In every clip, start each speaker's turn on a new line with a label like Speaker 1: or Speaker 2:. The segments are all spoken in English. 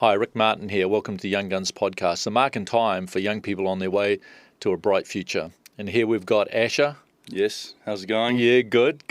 Speaker 1: Hi, Rick Martin here. Welcome to the Young Guns podcast, the mark and time for young people on their way to a bright future. And here we've got Asher.
Speaker 2: Yes, how's it going?
Speaker 1: Yeah, good.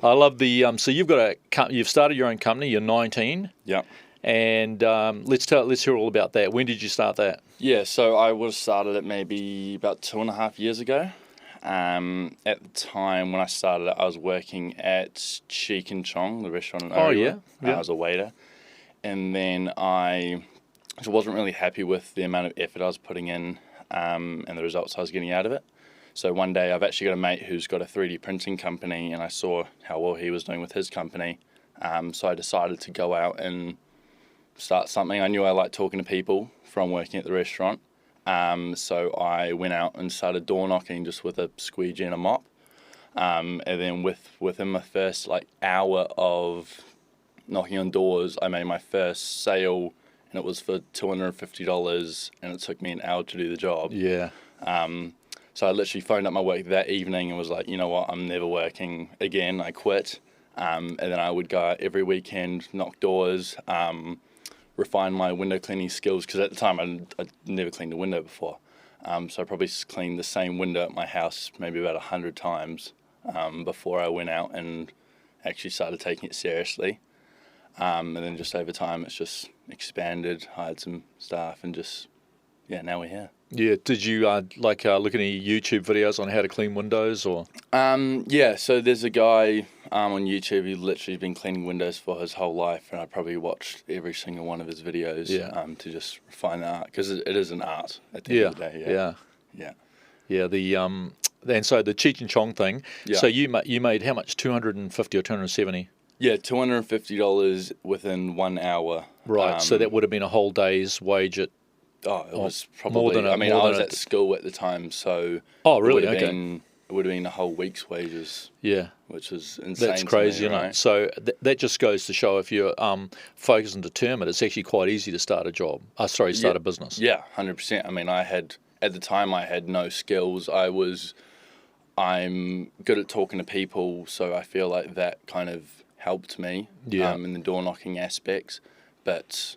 Speaker 1: I love the. So you've started your own company. You're 19.
Speaker 2: Yeah.
Speaker 1: And let's hear all about that. When did you start that?
Speaker 2: Yeah, so I would have started it maybe about 2.5 years ago. At the time when I started it, I was working at Cheek and Chong, the restaurant in Orewa.
Speaker 1: Yeah.
Speaker 2: I was a waiter. And then I wasn't really happy with the amount of effort I was putting in and the results I was getting out of it. So one day I've actually got a mate who's got a 3D printing company, and I saw how well he was doing with his company. So I decided to go out and start something. I knew I liked talking to people from working at the restaurant. So I went out and started door knocking just with a squeegee and a mop. And then within my first hour of knocking on doors, I made my first sale, and it was for $250, and it took me an hour to do the job.
Speaker 1: Yeah.
Speaker 2: So I literally phoned up my work that evening and was like, you know what, I'm never working again. I quit. And then I would go out every weekend, knock doors, refine my window cleaning skills, because at the time I'd never cleaned a window before. So I probably cleaned the same window at my house maybe about 100 times before I went out and actually started taking it seriously. And then just over time, it's just expanded, hired some staff, and now we're here.
Speaker 1: Yeah. Did you look at any YouTube videos on how to clean windows or?
Speaker 2: Yeah. So there's a guy on YouTube who literally has been cleaning windows for his whole life, and I probably watched every single one of his videos to just refine the art, because it is an art at the end of the day.
Speaker 1: Yeah. And so the Cheech and Chong thing.
Speaker 2: Yeah.
Speaker 1: So you made how much? 250 or 270?
Speaker 2: Yeah, $250 within 1 hour.
Speaker 1: Right, so that would have been a whole day's wage at...
Speaker 2: Oh, it was probably... I was at school at the time, so...
Speaker 1: Oh, really?
Speaker 2: It would have been a whole week's wages.
Speaker 1: Yeah.
Speaker 2: Which is insane.
Speaker 1: That's crazy,
Speaker 2: to me,
Speaker 1: isn't
Speaker 2: right?
Speaker 1: it? So that just goes to show, if you're focused and determined, it's actually quite easy to start a job. Start a business.
Speaker 2: Yeah, 100%. I mean, at the time, I had no skills. I'm good at talking to people, so I feel like that kind of helped me in the door knocking aspects, but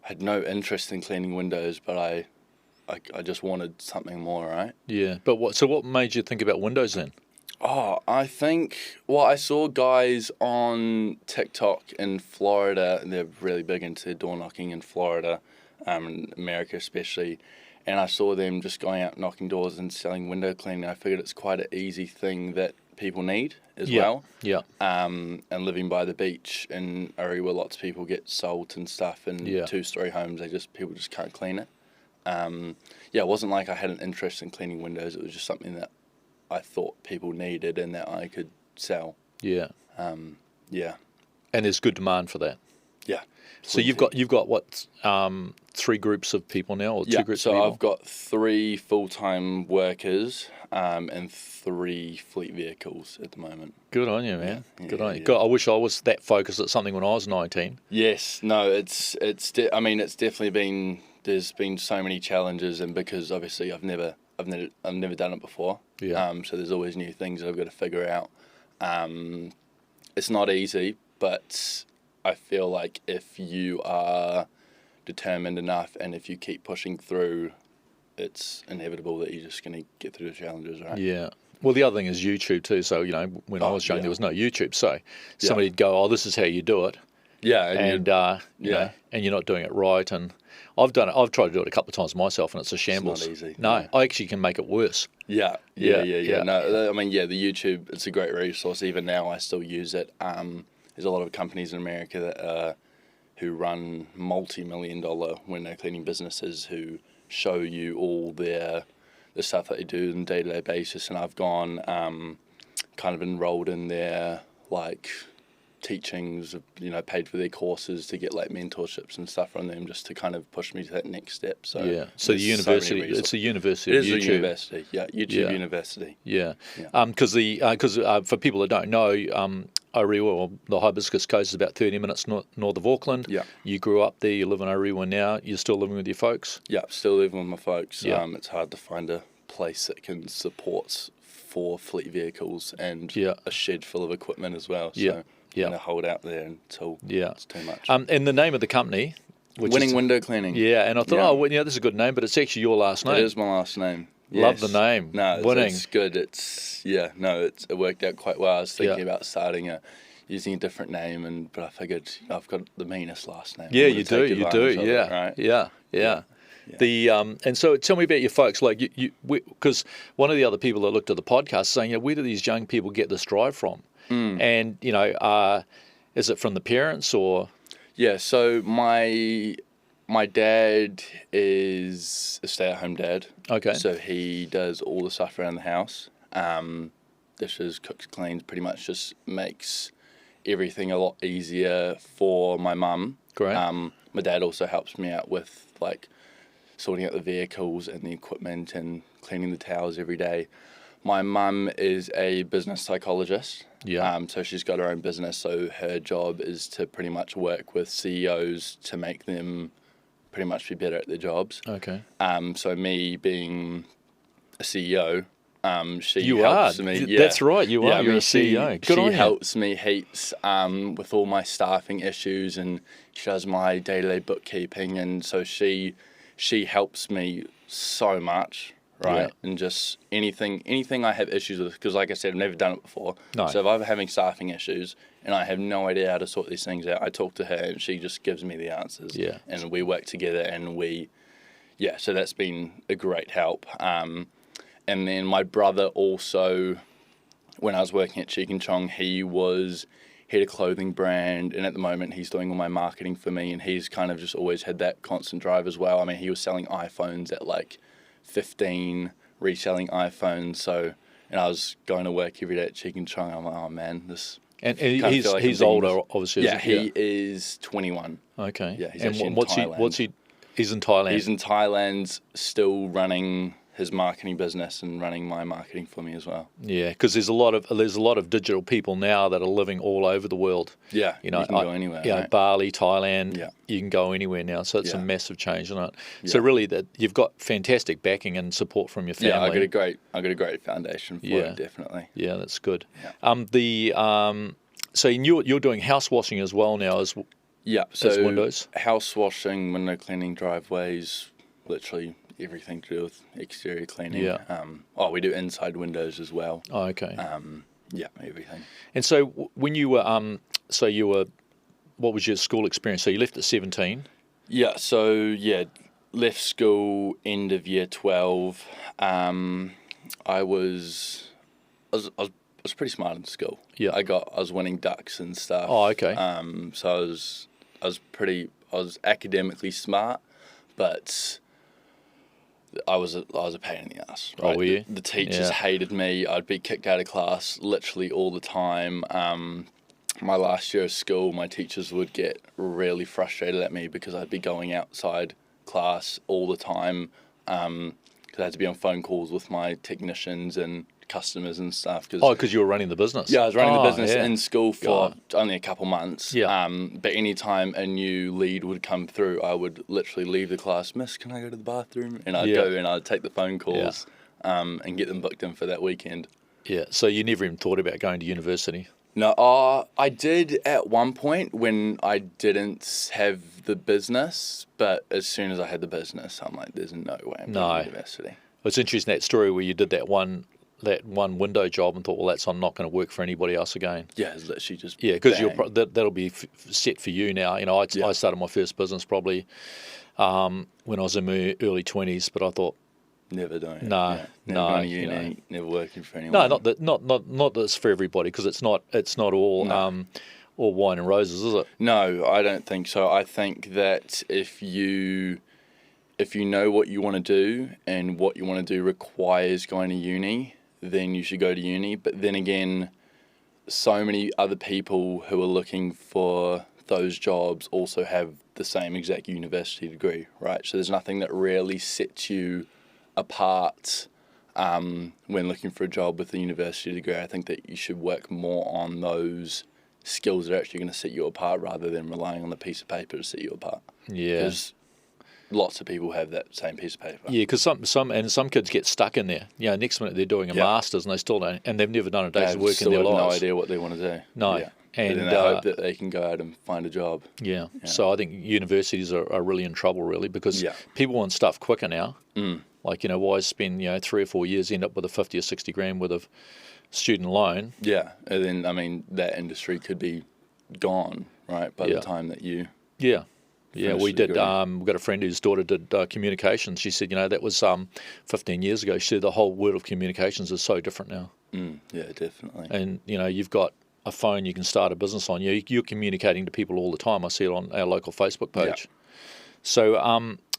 Speaker 2: I had no interest in cleaning windows, but I just wanted something more, right?
Speaker 1: Yeah, but what made you think about windows then?
Speaker 2: Oh, I think, I saw guys on TikTok in Florida, and they're really big into door knocking in Florida, in America especially, and I saw them just going out knocking doors and selling window cleaning. I figured it's quite an easy thing that people need as well.
Speaker 1: Yeah.
Speaker 2: And living by the beach in Orewa, lots of people get salt and stuff in 2-story homes. People just can't clean it. It wasn't like I had an interest in cleaning windows. It was just something that I thought people needed and that I could sell.
Speaker 1: Yeah. And there's good demand for that.
Speaker 2: Yeah.
Speaker 1: So you've got what, 3 groups of people now, or 2 groups of people?
Speaker 2: So I've got 3 full-time workers and 3 fleet vehicles at the moment.
Speaker 1: Good on you, man. Good on you. God, I wish I was that focused at something when I was 19.
Speaker 2: Yes. No, it's definitely been, there's been so many challenges, and because obviously I've never done it before.
Speaker 1: Yeah.
Speaker 2: So there's always new things that I've got to figure out. It's not easy, but I feel like if you are determined enough and if you keep pushing through, it's inevitable that you're just going to get through the challenges, right?
Speaker 1: Yeah. Well, the other thing is YouTube too. So, when I was young, there was no YouTube. So somebody'd go, oh, this is how you do it.
Speaker 2: Yeah.
Speaker 1: And you're not doing it right. And I've done it. I've tried to do it a couple of times myself, and it's a shambles.
Speaker 2: It's not easy.
Speaker 1: No, I actually can make it worse.
Speaker 2: Yeah. No, I mean, the YouTube, it's a great resource. Even now, I still use it. There's a lot of companies in America that who run multi-million-dollar window cleaning businesses who show you all the stuff that they do on a day-to-day basis. And I've gone kind of enrolled in their teachings, paid for their courses to get mentorships and stuff from them, just to kind of push me to that next step. So
Speaker 1: so the university, it's a university.
Speaker 2: It is
Speaker 1: YouTube.
Speaker 2: a university, YouTube University.
Speaker 1: Yeah, because for people that don't know, Orewa, or the Hibiscus Coast, is about 30 minutes north of Auckland.
Speaker 2: Yeah.
Speaker 1: You grew up there. You live in Orewa now. You're still living with your folks.
Speaker 2: Yeah, still living with my folks.
Speaker 1: Yeah.
Speaker 2: It's hard to find a place that can support 4 fleet vehicles and a shed full of equipment as well. So I'm going to hold out there until it's too much.
Speaker 1: And the name of the company,
Speaker 2: Winning window cleaning.
Speaker 1: Yeah, and I thought,
Speaker 2: Yeah.
Speaker 1: oh, well, this is a good name, but it's actually your last name.
Speaker 2: It is my last name.
Speaker 1: Love
Speaker 2: Yes.
Speaker 1: the name.
Speaker 2: No,
Speaker 1: Winning.
Speaker 2: it's good. It worked out quite well. I was thinking about using a different name, but I figured I've got the meanest last name.
Speaker 1: Yeah,
Speaker 2: I'm gonna
Speaker 1: you
Speaker 2: take
Speaker 1: do.
Speaker 2: advantage of it,
Speaker 1: Yeah,
Speaker 2: right?
Speaker 1: yeah.
Speaker 2: Yeah.
Speaker 1: The and so tell me about your folks. Like because one of the other people that looked at the podcast saying, where do these young people get this drive from? And is it from the parents or?
Speaker 2: Yeah. So my dad is a stay-at-home dad.
Speaker 1: Okay.
Speaker 2: So he does all the stuff around the house. Dishes, cooks, cleans, pretty much just makes everything a lot easier for my mum.
Speaker 1: Great.
Speaker 2: My dad also helps me out with like sorting out the vehicles and the equipment and cleaning the towels every day. My mum is a business psychologist.
Speaker 1: Yeah.
Speaker 2: So she's got her own business. So her job is to pretty much work with CEOs to make them pretty much be better at their jobs.
Speaker 1: Okay.
Speaker 2: So me being a CEO, she
Speaker 1: You
Speaker 2: helps
Speaker 1: are.
Speaker 2: me. Yeah.
Speaker 1: That's right. You are.
Speaker 2: Yeah, I
Speaker 1: You're
Speaker 2: mean,
Speaker 1: a CEO. Good on
Speaker 2: she
Speaker 1: you.
Speaker 2: helps me heaps with all my staffing issues, and she does my day-to-day bookkeeping, and so she helps me so much, right?
Speaker 1: Yeah.
Speaker 2: And just anything I have issues with, because like I said, I've never done it before.
Speaker 1: No.
Speaker 2: So if I'm having staffing issues and I have no idea how to sort these things out, I talk to her and she just gives me the answers.
Speaker 1: Yeah.
Speaker 2: And we work together, and so that's been a great help. And then my brother also, when I was working at Cheek and Chong, he was head of clothing brand, and at the moment he's doing all my marketing for me, and he's kind of just always had that constant drive as well. I mean, he was selling iPhones at like 15, reselling iPhones, and I was going to work every day at Cheek and Chong. I'm like, oh man, this...
Speaker 1: And
Speaker 2: he's
Speaker 1: he's older, obviously.
Speaker 2: Yeah, he is 21.
Speaker 1: Okay.
Speaker 2: Yeah, he's
Speaker 1: and
Speaker 2: actually in
Speaker 1: what's
Speaker 2: Thailand.
Speaker 1: He's in Thailand.
Speaker 2: He's in Thailand, still running his marketing business and running my marketing for me as well.
Speaker 1: Yeah, because there's a lot of digital people now that are living all over the world.
Speaker 2: Yeah,
Speaker 1: you can
Speaker 2: go anywhere.
Speaker 1: Yeah,
Speaker 2: right?
Speaker 1: Bali, Thailand.
Speaker 2: Yeah.
Speaker 1: You can go anywhere now. So it's a
Speaker 2: Yeah.
Speaker 1: massive change, isn't it?
Speaker 2: Yeah.
Speaker 1: So really, that you've got fantastic backing and support from your family.
Speaker 2: Yeah, I got a great foundation for it, definitely.
Speaker 1: Yeah, that's good.
Speaker 2: Yeah.
Speaker 1: So you're doing house washing as well now as
Speaker 2: So
Speaker 1: windows?
Speaker 2: house washing, window cleaning, driveways, literally everything to do with exterior cleaning.
Speaker 1: Yeah.
Speaker 2: We do inside windows as well.
Speaker 1: Oh, okay.
Speaker 2: Everything.
Speaker 1: And so when you were what was your school experience? So you left at 17.
Speaker 2: Yeah. So left school end of year 12. I was pretty smart in school.
Speaker 1: Yeah.
Speaker 2: I was winning ducks and stuff.
Speaker 1: Oh, okay.
Speaker 2: So I was academically smart, but I was a pain in the ass. Right?
Speaker 1: Oh, were you?
Speaker 2: The teachers hated me. I'd be kicked out of class literally all the time. My last year of school, my teachers would get really frustrated at me because I'd be going outside class all the time because I had to be on phone calls with my technicians and customers and stuff.
Speaker 1: Because you were running the business.
Speaker 2: Yeah, I was running the business in school for
Speaker 1: God.
Speaker 2: only a couple months.
Speaker 1: Yeah.
Speaker 2: But any time a new lead would come through, I would literally leave the class. Miss, can I go to the bathroom? And I'd go and I'd take the phone calls and get them booked in for that weekend.
Speaker 1: Yeah. So you never even thought about going to university?
Speaker 2: No, I did at one point when I didn't have the business, but as soon as I had the business, I'm like, there's no way I'm going to university.
Speaker 1: It's interesting, that story where you did that one window job and thought, well, I'm not going to work for anybody else again.
Speaker 2: Yeah, it's literally just
Speaker 1: because that'll be set for you now. You know, I started my first business probably when I was in my early 20s, but I thought,
Speaker 2: never doing it.
Speaker 1: No,
Speaker 2: never going to uni, never working for anyone.
Speaker 1: No, not that it's for everybody, because it's not all all wine and roses, is it?
Speaker 2: No, I don't think so. I think that if you know what you want to do and what you want to do requires going to uni, then you should go to uni. But then again, so many other people who are looking for those jobs also have the same exact university degree, right? So there's nothing that really sets you apart when looking for a job with a university degree. I think that you should work more on those skills that are actually going to set you apart rather than relying on the piece of paper to set you apart.
Speaker 1: Yeah.
Speaker 2: Because lots of people have that same piece of paper.
Speaker 1: Yeah, because some kids get stuck in there. Next minute they're doing a master's and they still don't, and they've never done a day's work in their lives.
Speaker 2: No idea what they want to do.
Speaker 1: No,
Speaker 2: And then they hope that they can go out and find a job.
Speaker 1: Yeah. So I think universities are really in trouble, really, because people want stuff quicker now. Like, why spend 3 or 4 years, end up with a 50 or 60 grand worth of student loan?
Speaker 2: Yeah, and then I mean that industry could be gone, right, by the time that you.
Speaker 1: Yeah, we did. We've got a friend whose daughter did communications. She said, that was 15 years ago. She said the whole world of communications is so different now.
Speaker 2: Yeah, definitely.
Speaker 1: And you've got a phone you can start a business on. You're communicating to people all the time. I see it on our local Facebook page. So,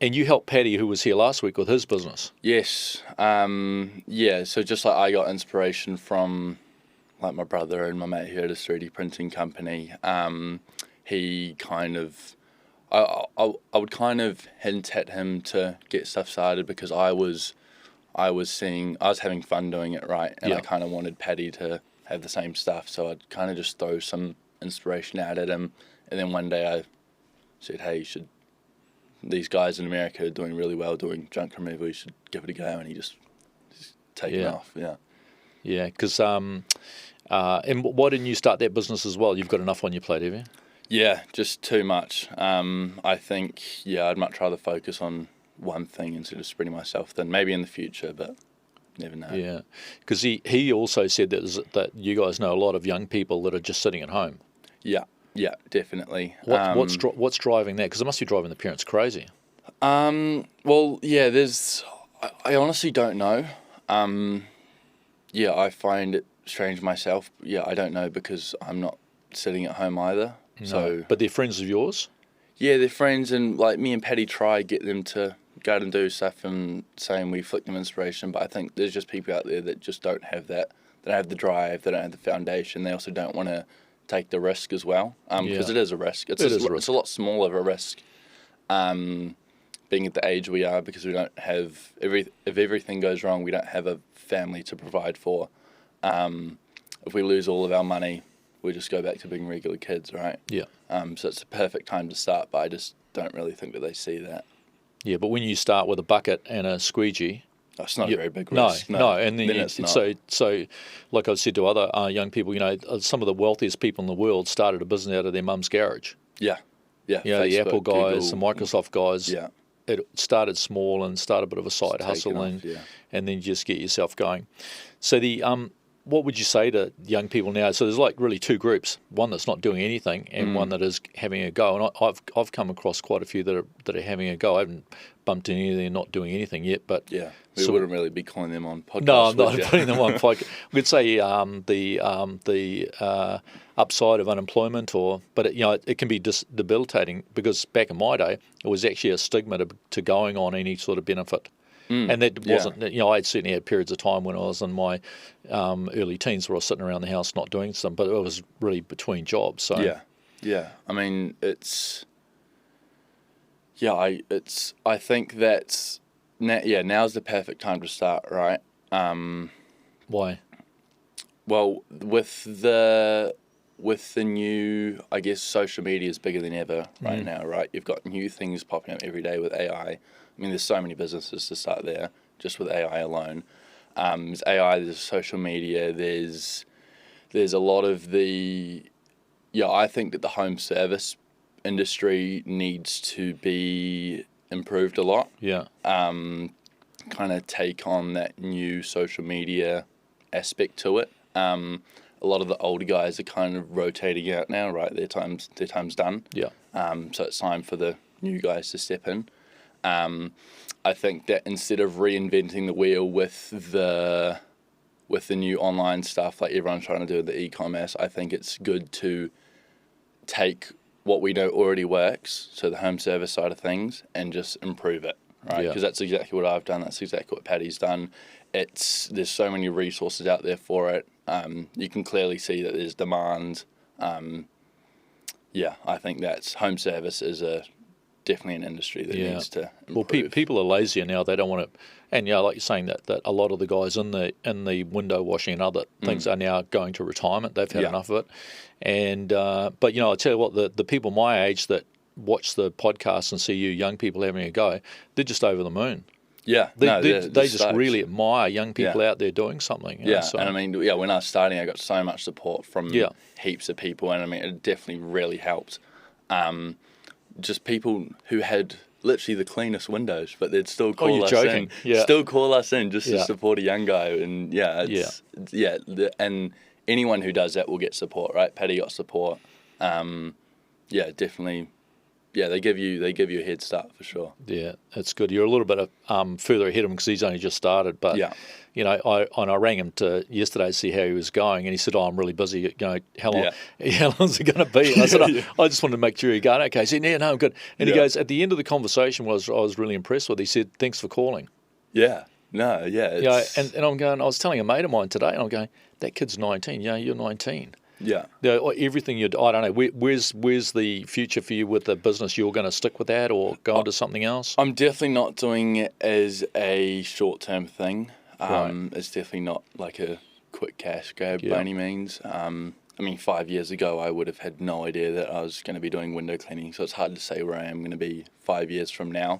Speaker 1: and you helped Paddy, who was here last week, with his business.
Speaker 2: Yes. So just like I got inspiration from like my brother and my mate who had a 3D printing company, he kind of, I would kind of hint at him to get stuff started because I was having fun doing it, right? And I kind of wanted Paddy to have the same stuff, so I'd kind of just throw some inspiration out at him. And then one day I said, hey, these guys in America are doing really well doing junk removal, you should give it a go. And he just taken off.
Speaker 1: Yeah, because and why didn't you start that business as well? You've got enough on your plate, have you?
Speaker 2: Yeah, just too much. I think I'd much rather focus on one thing instead of spreading myself thin. Maybe in the future, but never know.
Speaker 1: Yeah, because he also said that you guys know a lot of young people that are just sitting at home.
Speaker 2: Yeah, definitely.
Speaker 1: What's driving that? Because it must be driving the parents crazy.
Speaker 2: Well, yeah, I honestly don't know. I find it strange myself. Yeah, I don't know because I'm not sitting at home either.
Speaker 1: No.
Speaker 2: So,
Speaker 1: but they're friends of yours?
Speaker 2: Yeah, they're friends, and like me and Paddy try get them to go out and do stuff and saying we flick them inspiration, but I think there's just people out there that just don't have that. They don't have the drive, they don't have the foundation, they also don't want to take the risk as well, because it is a risk. It's a lot smaller of a risk being at the age we are, because we don't have, if everything goes wrong, we don't have a family to provide for. If we lose all of our money, we just go back to being regular kids, right?
Speaker 1: Yeah.
Speaker 2: So it's a perfect time to start, but I just don't really think that they see that.
Speaker 1: Yeah, but when you start with a bucket and a squeegee,
Speaker 2: it's not a very big risk.
Speaker 1: No, and then
Speaker 2: it's not.
Speaker 1: So, like I've said to other young people, some of the wealthiest people in the world started a business out of their mum's garage.
Speaker 2: Yeah.
Speaker 1: Facebook, the Apple guys,
Speaker 2: Google,
Speaker 1: the Microsoft guys.
Speaker 2: Yeah.
Speaker 1: It started small and started a bit of a side hustle, and then you just get yourself going. So what would you say to young people now? So there's like really two groups: one that's not doing anything, and one that is having a go. And I've come across quite a few that are having a go. I haven't bumped into any of them not doing anything yet, but
Speaker 2: we wouldn't really be calling them on podcasts.
Speaker 1: No, I'm not putting them on podcast. We'd say the upside of unemployment, but it can be debilitating, because back in my day it was actually a stigma to going on any sort of benefit. And that wasn't, I certainly had periods of time when I was in my early teens where I was sitting around the house not doing something, but it was really between jobs. So
Speaker 2: I mean, I think that's now's the perfect time to start, right?
Speaker 1: Why?
Speaker 2: Well, with the new, I guess social media is bigger than ever right now, right? You've got new things popping up every day with AI. I mean, there's so many businesses to start there just with AI alone. There's AI, there's social media, there's a lot of I think that the home service industry needs to be improved a lot.
Speaker 1: Yeah.
Speaker 2: Kind of take on that new social media aspect to it. A lot of the older guys are kind of rotating out now, right? Their time's done.
Speaker 1: Yeah.
Speaker 2: So it's time for the new guys to step in. I think that instead of reinventing the wheel with the new online stuff like everyone's trying to do with the e-commerce, I think it's good to take what we know already works, so the home service side of things, and just improve it, right? Because that's exactly what I've done. That's exactly what Paddy's done. There's so many resources out there for it. You can clearly see that there's demand. I think that's home service is definitely an industry that needs to improve.
Speaker 1: Well, people are lazier now. They don't want to, and like you're saying that a lot of the guys in the window washing and other things are now going to retirement. They've had enough of it. And but I tell you what, the people my age that watch the podcast and see you young people having a go, they're just over the moon.
Speaker 2: Yeah,
Speaker 1: They just
Speaker 2: stoked.
Speaker 1: really admire young people out there doing something. You know, so.
Speaker 2: And I mean, when I was starting, I got so much support from heaps of people, and I mean, it definitely really helped. Just people who had literally the cleanest windows, but they'd still call us in. Still call us in just to support a young guy, and and anyone who does that will get support, right? Paddy got support. Definitely. Yeah, they give you a head start for sure.
Speaker 1: Yeah, that's good. You're a little bit further ahead of him because he's only just started. But you know, I rang him yesterday to see how he was going, and he said, "Oh, I'm really busy. You know, how long's it going to be?" And I said, I just wanted to make sure you're going okay." He said, "Yeah, no, I'm good." And he goes, at the end of the conversation, I was really impressed with. He said, "Thanks for calling."
Speaker 2: Yeah. No. Yeah. It's...
Speaker 1: and I'm going. I was telling a mate of mine today, and I'm going, "That kid's 19. Yeah, you're 19."
Speaker 2: Yeah.
Speaker 1: Everything you do, I don't know. Where's the future for you with the business? You're going to stick with that or go on to something else?
Speaker 2: I'm definitely not doing it as a short-term thing.
Speaker 1: Right.
Speaker 2: It's definitely not like a quick cash grab by any means. I mean, 5 years ago, I would have had no idea that I was going to be doing window cleaning, so it's hard to say where I am going to be 5 years from now.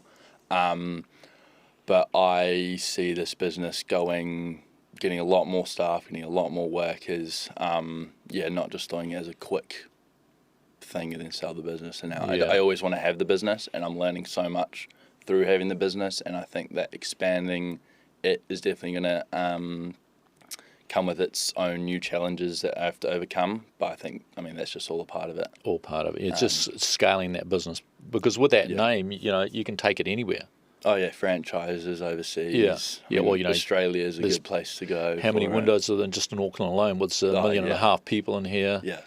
Speaker 2: But I see this business getting a lot more staff, getting a lot more workers, not just doing it as a quick thing and then sell the business. And now I always want to have the business, and I'm learning so much through having the business, and I think that expanding it is definitely going to come with its own new challenges that I have to overcome. But I mean, that's just all a part of it.
Speaker 1: All part of it. It's just scaling that business, because with that name, you know, you can take it anywhere.
Speaker 2: Oh yeah, franchises overseas. I mean,
Speaker 1: well, you know,
Speaker 2: Australia is a good place to go.
Speaker 1: How many windows are there just in Auckland alone? With a million and a half people in here?
Speaker 2: Yeah,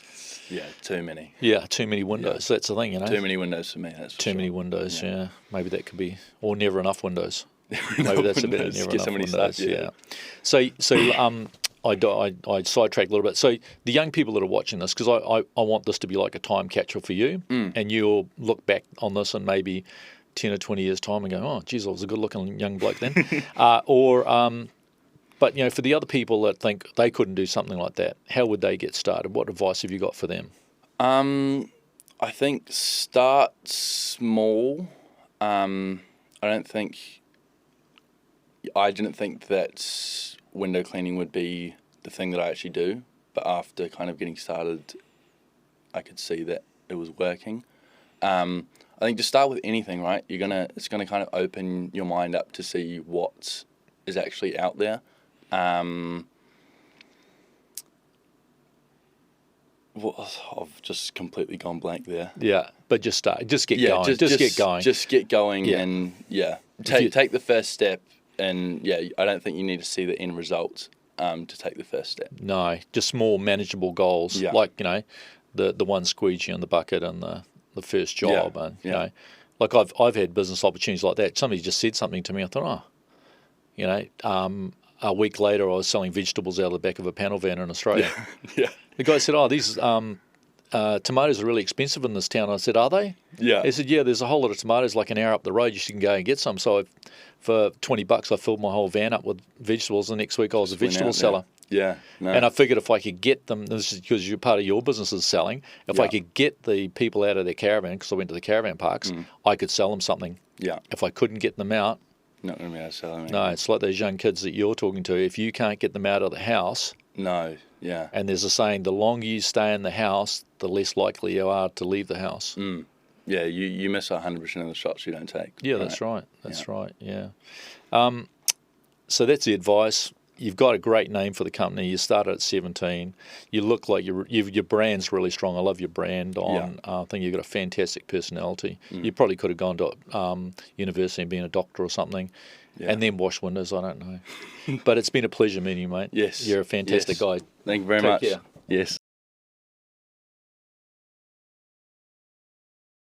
Speaker 2: too many.
Speaker 1: Yeah, too many windows. That's the thing, you know.
Speaker 2: Too many windows for me. That's for
Speaker 1: too many windows. Yeah, maybe that could be, or never enough windows. Maybe that's a bit never enough windows. So I sidetracked a little bit. So the young people that are watching this, because I want this to be like a time capsule for you, and you'll look back on this and maybe 10 or 20 years' time and go, "Oh, geez, I was a good-looking young bloke then." But you know, for the other people that think they couldn't do something like that, how would they get started? What advice have you got for them?
Speaker 2: I think start small. I didn't think that window cleaning would be the thing that I actually do, but after kind of getting started, I could see that it was working. I think just start with anything, right? It's gonna kind of open your mind up to see what is actually out there. I've just completely gone blank there.
Speaker 1: Yeah, but just start. Just get going. Just get going.
Speaker 2: Just get going, and take the first step. And I don't think you need to see the end result to take the first step.
Speaker 1: No, just small, manageable goals.
Speaker 2: Yeah.
Speaker 1: Like, you know, the one squeegee on the bucket and the first job, and you know, like I've had business opportunities like that. Somebody just said something to me. I thought, you know, a week later I was selling vegetables out of the back of a panel van in Australia.
Speaker 2: Yeah.
Speaker 1: The guy said, these tomatoes are really expensive in this town. I said, are they?
Speaker 2: Yeah.
Speaker 1: He said, yeah, there's a whole lot of tomatoes like an hour up the road. You can go and get some. So for $20, I filled my whole van up with vegetables. The next week I was a vegetable seller.
Speaker 2: Yeah. No.
Speaker 1: And I figured if I could get them, this is because you're part of your business is selling, if I could get the people out of their caravan, because I went to the caravan parks, I could sell them something.
Speaker 2: Yeah.
Speaker 1: If I couldn't get them out,
Speaker 2: not going to be able to sell them.
Speaker 1: No, it's like those young kids that you're talking to. If you can't get them out of the house.
Speaker 2: No, yeah.
Speaker 1: And there's a saying, the longer you stay in the house, the less likely you are to leave the house.
Speaker 2: Yeah, you miss 100% of the shots you don't take.
Speaker 1: Yeah, that's right. That's right, yeah. So that's the advice. You've got a great name for the company. You started at 17. You look like your brand's really strong. I love your brand. I think you've got a fantastic personality. You probably could have gone to university and been a doctor or something, and then wash windows. I don't know. But it's been a pleasure meeting you, mate.
Speaker 2: Yes.
Speaker 1: You're a fantastic guy.
Speaker 2: Thank you very much.
Speaker 1: Take care.
Speaker 2: Yes.